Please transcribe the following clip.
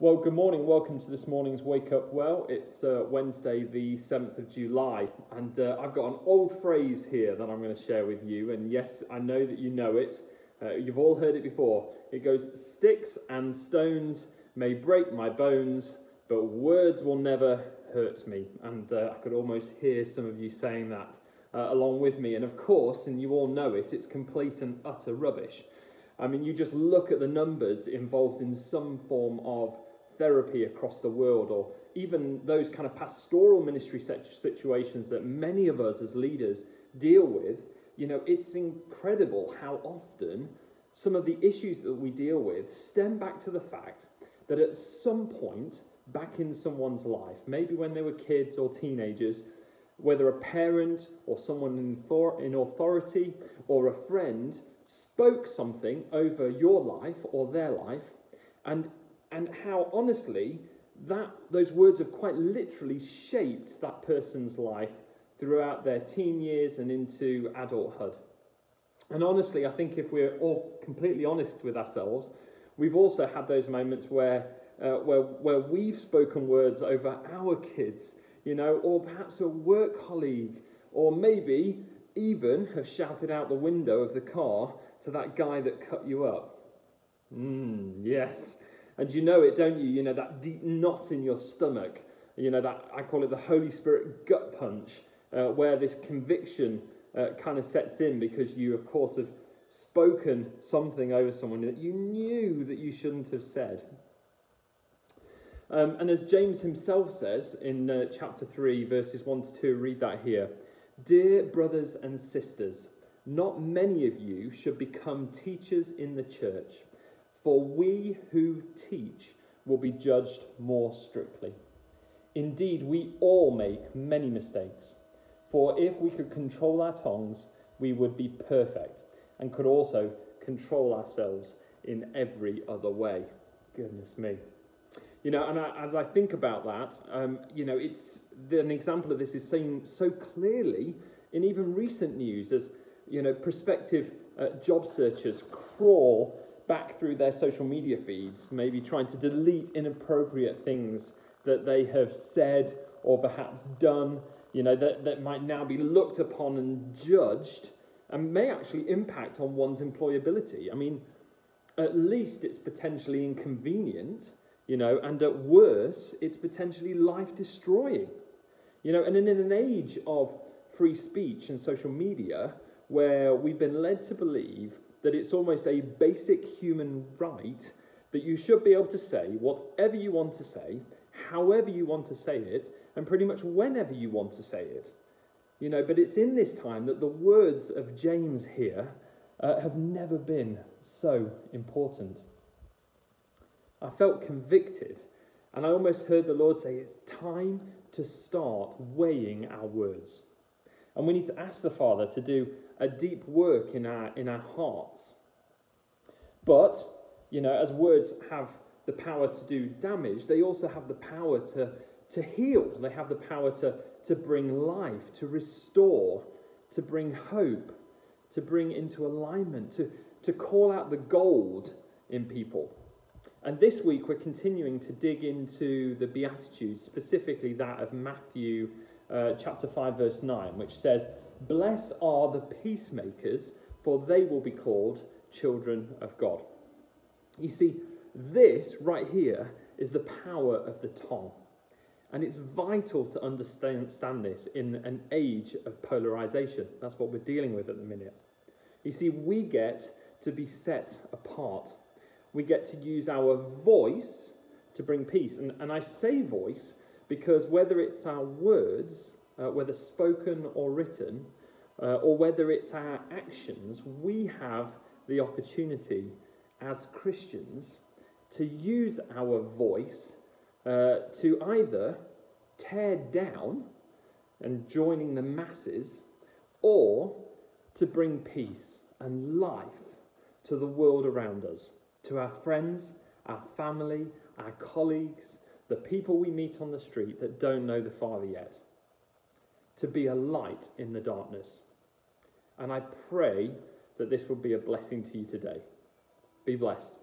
Well, good morning. Welcome to this morning's Wake Up Well. It's Wednesday, the 7th of July, and I've got an old phrase here that I'm going to share with you. And yes, I know that you know it. You've all heard it before. It goes, "Sticks and stones may break my bones, but words will never hurt me." And I could almost hear some of you saying that along with me. And of course, and you all know it, it's complete and utter rubbish. I mean, you just look at the numbers involved in some form of therapy across the world, or even those kind of pastoral ministry situations that many of us as leaders deal with. You know, it's incredible how often some of the issues that we deal with stem back to the fact that at some point back in someone's life, maybe when they were kids or teenagers, whether a parent or someone in authority or a friend spoke something over your life or their life, and how honestly those words have quite literally shaped that person's life throughout their teen years and into adulthood. And honestly, I think if we're all completely honest with ourselves, we've also had those moments where we've spoken words over our kids, you know, or perhaps a work colleague, or maybe even have shouted out the window of the car to that guy that cut you up. Yes. And you know it, don't you? You know, that deep knot in your stomach, you know, that I call it the Holy Spirit gut punch, where this conviction kind of sets in because you, of course, have spoken something over someone that you knew that you shouldn't have said. And as James himself says in chapter 3, verses 1 to 2, read that here. "Dear brothers and sisters, not many of you should become teachers in the church, for we who teach will be judged more strictly. Indeed, we all make many mistakes. For if we could control our tongues, we would be perfect and could also control ourselves in every other way." Goodness me. You know, and as I think about that, you know, an example of this is seen so clearly in even recent news as, you know, prospective job searchers crawl back through their social media feeds, maybe trying to delete inappropriate things that they have said or perhaps done, you know, that might now be looked upon and judged and may actually impact on one's employability. I mean, at least it's potentially inconvenient, you know, and at worst, it's potentially life-destroying. You know, and in an age of free speech and social media, where we've been led to believe that it's almost a basic human right that you should be able to say whatever you want to say, however you want to say it, and pretty much whenever you want to say it. You know, but it's in this time that the words of James here have never been so important. I felt convicted, and I almost heard the Lord say, it's time to start weighing our words. And we need to ask the Father to do a deep work in our hearts. But, you know, as words have the power to do damage, they also have the power to heal. They have the power to bring life, to restore, to bring hope, to bring into alignment, to call out the gold in people. And this week we're continuing to dig into the Beatitudes, specifically that of Matthew chapter 5, verse 9, which says, "Blessed are the peacemakers, for they will be called children of God." You see, this right here is the power of the tongue. And it's vital to understand this in an age of polarization. That's what we're dealing with at the minute. You see, we get to be set apart. We get to use our voice to bring peace. And I say voice because whether it's our words, whether spoken or written, or whether it's our actions, we have the opportunity as Christians to use our voice to either tear down and joining the masses, or to bring peace and life to the world around us, to our friends, our family, our colleagues, the people we meet on the street that don't know the Father yet, to be a light in the darkness. And I pray that this will be a blessing to you today. Be blessed.